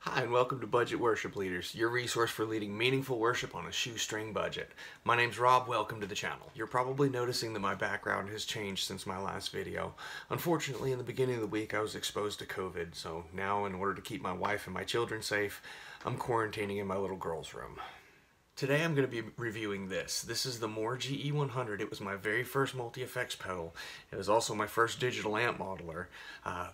Hi, and welcome to Budget Worship Leaders, your resource for leading meaningful worship on a shoestring budget. My name's Rob, welcome to the channel. You're probably noticing that my background has changed since my last video. Unfortunately, in the beginning of the week, I was exposed to COVID, so now in order to keep my wife and my children safe, I'm quarantining in my little girl's room. Today I'm going to be reviewing this. This is the Mooer GE100. It was my very first multi-effects pedal. It was also my first digital amp modeler.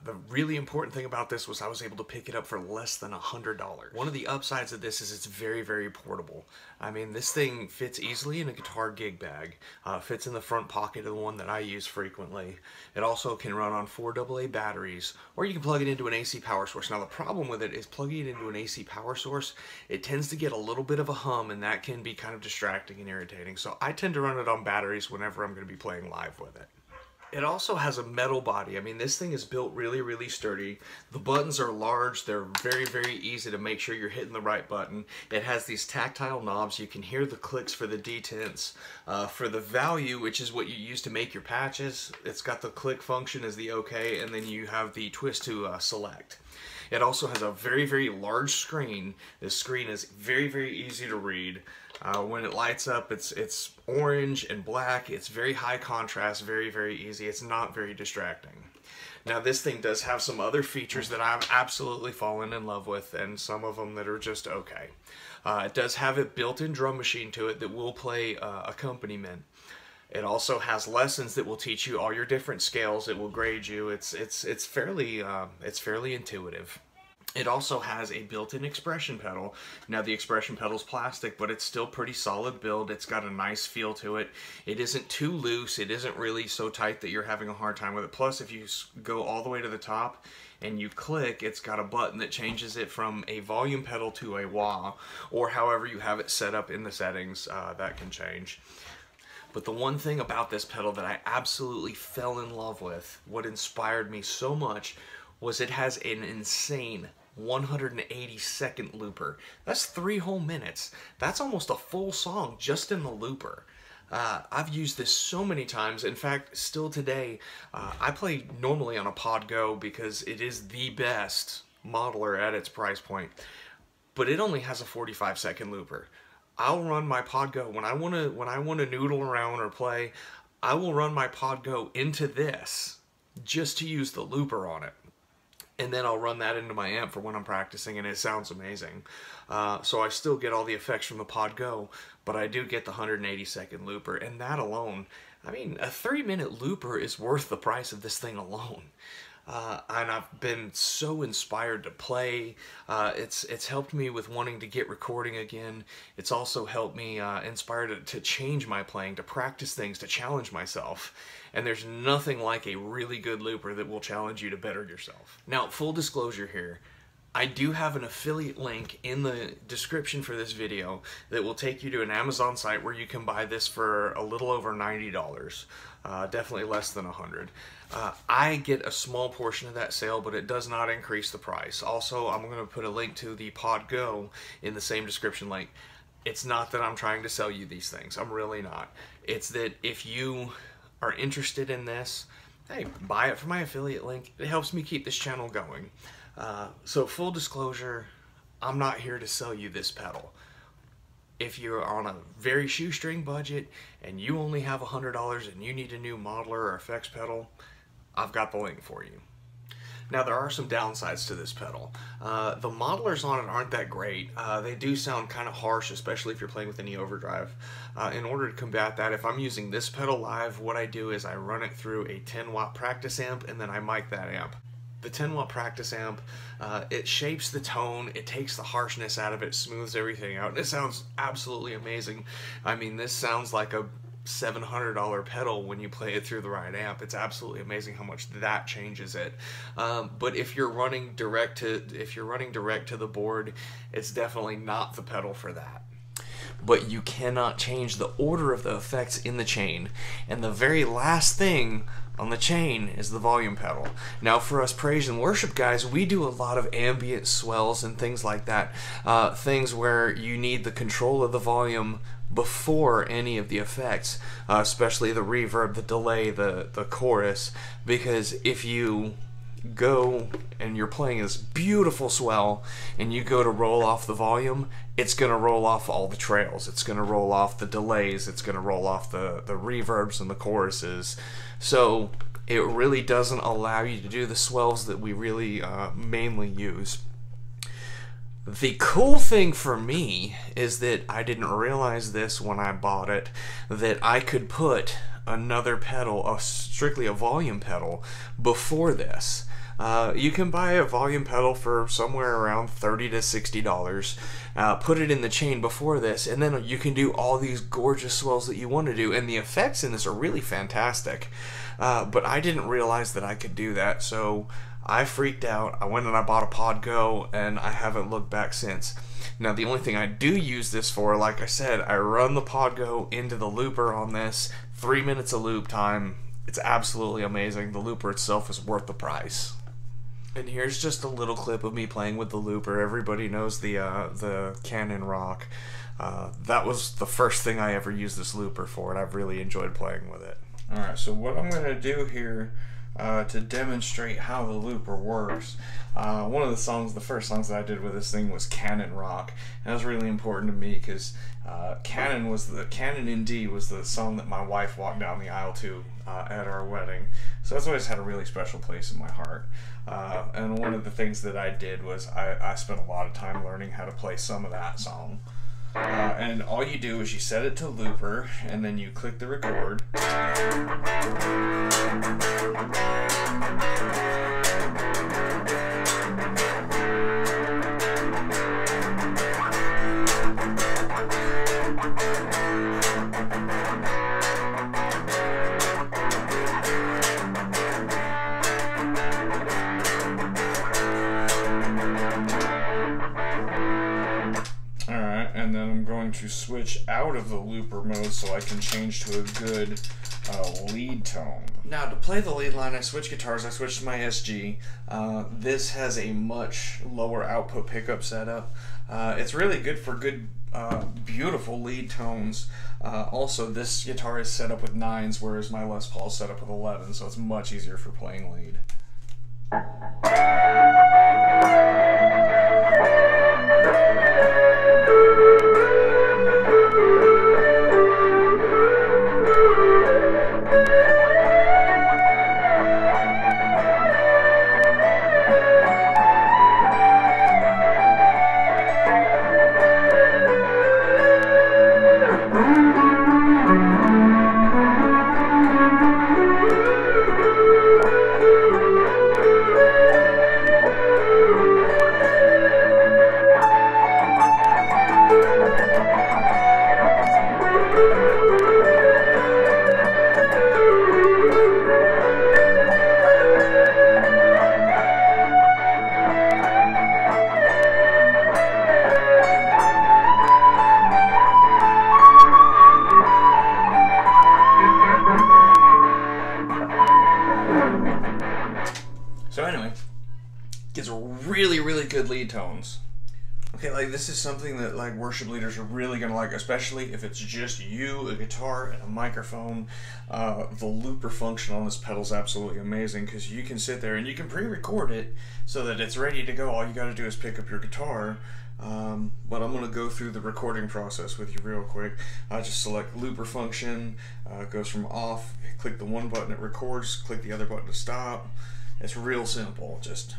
The really important thing about this was I was able to pick it up for less than $100. One of the upsides of this is it's very, very portable. I mean, this thing fits easily in a guitar gig bag. Fits in the front pocket of the one that I use frequently. It also can run on 4 AA batteries, or you can plug it into an AC power source. Now the problem with it is plugging it into an AC power source, it tends to get a little bit of a hum, and that can be kind of distracting and irritating. So I tend to run it on batteries whenever I'm going to be playing live with it. It also has a metal body. I mean, this thing is built really, really sturdy. The buttons are large. They're very, very easy to make sure you're hitting the right button. It has these tactile knobs. You can hear the clicks for the detents. For the value, which is what you use to make your patches, it's got the click function as the OK, and then you have the twist to select. It also has a very, very large screen. This screen is very, very easy to read. When it lights up, it's orange and black. It's very high contrast, very, very easy. It's not very distracting. Now this thing does have some other features that I've absolutely fallen in love with, and some of them that are just okay. It does have a built-in drum machine to it that will play accompaniment. It also has lessons that will teach you all your different scales. It will grade you. It's fairly intuitive. It also has a built-in expression pedal. Now the expression pedal is plastic, but it's still pretty solid build. It's got a nice feel to it. It isn't too loose. It isn't really so tight that you're having a hard time with it. Plus, if you go all the way to the top and you click, it's got a button that changes it from a volume pedal to a wah, or however you have it set up in the settings, that can change. But the one thing about this pedal that I absolutely fell in love with, what inspired me so much, was it has an insane 180-second looper. That's 3 whole minutes. That's almost a full song just in the looper. I've used this so many times. In fact, still today, I play normally on a Pod Go because it is the best modeler at its price point. But it only has a 45-second looper. I'll run my Pod Go when I want to noodle around or play. I will run my Pod Go into this just to use the looper on it. And then I'll run that into my amp for when I'm practicing, and it sounds amazing. So I still get all the effects from the Pod Go, but I do get the 180-second looper, and that alone, I mean, a 3-minute looper is worth the price of this thing alone. And I've been so inspired to play. It's helped me with wanting to get recording again. It's also helped me inspired to change my playing, to practice things, to challenge myself. And there's nothing like a really good looper that will challenge you to better yourself. Now, full disclosure here, I do have an affiliate link in the description for this video that will take you to an Amazon site where you can buy this for a little over $90. Definitely less than $100. I get a small portion of that sale, but it does not increase the price. Also, I'm going to put a link to the Pod Go in the same description link. It's not that I'm trying to sell you these things. I'm really not. It's that if you are interested in this, hey, buy it from my affiliate link. It helps me keep this channel going. So full disclosure, I'm not here to sell you this pedal. If you're on a very shoestring budget and you only have $100 and you need a new modeler or effects pedal, I've got the link for you. Now there are some downsides to this pedal. The modelers on it aren't that great. They do sound kind of harsh, especially if you're playing with any overdrive. In order to combat that, if I'm using this pedal live, what I do is I run it through a 10-watt practice amp and then I mic that amp. The 10-watt practice amp, it shapes the tone, it takes the harshness out of it, smooths everything out, and it sounds absolutely amazing. I mean, this sounds like a $700 pedal when you play it through the right amp. It's absolutely amazing how much that changes it. But if you're running direct to the board, it's definitely not the pedal for that. But you cannot change the order of the effects in the chain, and the very last thing on the chain is the volume pedal. Now for us praise and worship guys, we do a lot of ambient swells and things like that, things where you need the control of the volume before any of the effects, especially the reverb, the delay, the chorus, because if you go and you're playing this beautiful swell and you go to roll off the volume, it's going to roll off all the trails. It's going to roll off the delays. It's going to roll off the reverbs and the choruses. So it really doesn't allow you to do the swells that we really mainly use. The cool thing for me is that I didn't realize this when I bought it, that I could put another pedal, strictly a volume pedal, before this. You can buy a volume pedal for somewhere around $30 to $60. Put it in the chain before this, and then you can do all these gorgeous swells that you want to do, and the effects in this are really fantastic. But I didn't realize that I could do that, so I freaked out. I went and I bought a Pod Go, and I haven't looked back since. Now, the only thing I do use this for, like I said, I run the Pod Go into the looper on this. 3 minutes of loop time. It's absolutely amazing. The looper itself is worth the price. And here's just a little clip of me playing with the looper. Everybody knows the Canon Rock. That was the first thing I ever used this looper for, and I've really enjoyed playing with it. Alright, so what I'm going to do here to demonstrate how the looper works. One of the first songs that I did with this thing was Canon Rock. And that was really important to me because Canon in D was the song that my wife walked down the aisle to at our wedding. So that's always had a really special place in my heart. And one of the things that I did was I spent a lot of time learning how to play some of that song. And all you do is you set it to looper, and then you click the record. And then I'm going to switch out of the looper mode so I can change to a good lead tone. Now, to play the lead line, I switched guitars. I switched to my SG. This has a much lower output pickup setup. It's really good for good, beautiful lead tones. Also, this guitar is set up with 9s, whereas my Les Paul is set up with 11, so it's much easier for playing lead. So anyway, gets really, really good lead tones. Okay, like this is something that like worship leaders are really gonna like, especially if it's just you, a guitar, and a microphone. The looper function on this pedal is absolutely amazing because you can sit there and you can pre-record it so that it's ready to go. All you gotta do is pick up your guitar. But I'm gonna go through the recording process with you real quick. I just select looper function, goes from off, click the one button it records, click the other button to stop. It's real simple, just...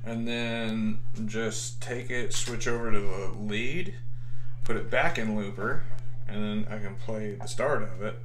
And then just take it, switch over to the lead, put it back in looper, and then I can play the start of it.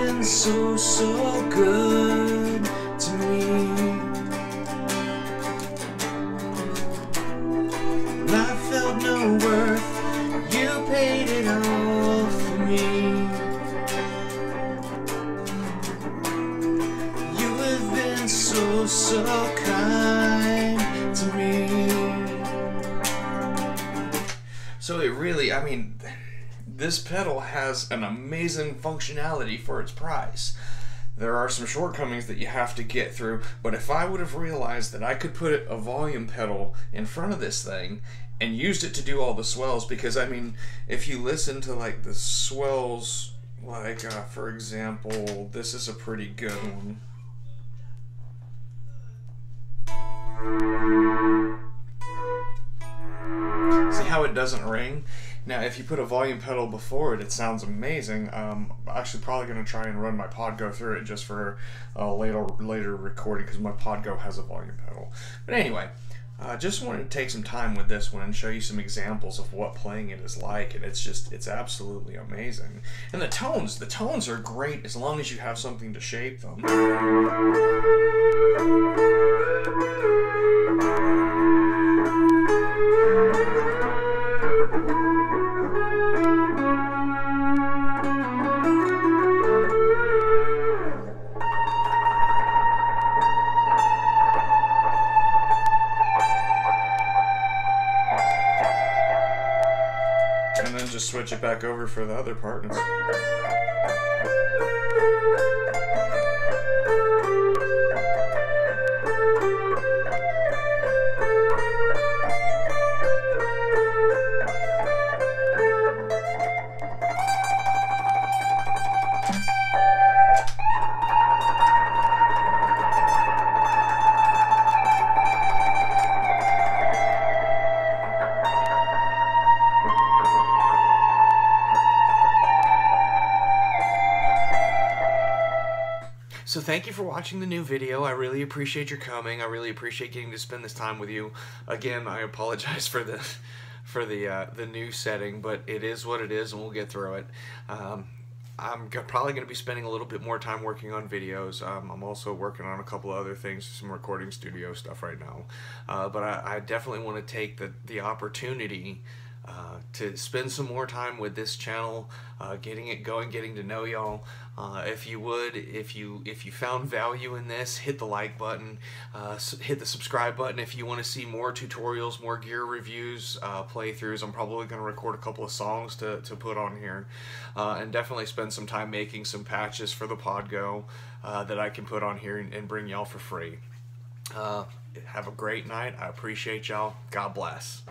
been so, so good to me. And I felt no worth, you paid it all for me. You have been so, so kind to me. So it really, I mean, this pedal has an amazing functionality for its price. There are some shortcomings that you have to get through, but if I would have realized that I could put a volume pedal in front of this thing and used it to do all the swells, because I mean, if you listen to like the swells, like for example, this is a pretty good one. See how it doesn't ring? Now, if you put a volume pedal before it, it sounds amazing. I'm actually probably going to try and run my Podgo through it just for a later recording, because my Podgo has a volume pedal. But anyway, just wanted to take some time with this one and show you some examples of what playing it is like, and it's absolutely amazing. And the tones are great as long as you have something to shape them. And then just switch it back over for the other part. So thank you for watching the new video. I really appreciate your coming. I really appreciate getting to spend this time with you. Again, I apologize for the new setting, but it is what it is, and we'll get through it. I'm probably going to be spending a little bit more time working on videos. I'm also working on a couple of other things, some recording studio stuff right now. But I definitely want to take the opportunity to spend some more time with this channel, getting it going, getting to know y'all. If you found value in this, hit the like button, hit the subscribe button. If you want to see more tutorials, more gear reviews, playthroughs, I'm probably going to record a couple of songs to put on here, and definitely spend some time making some patches for the Podgo that I can put on here and bring y'all for free. Have a great night. I appreciate y'all. God bless.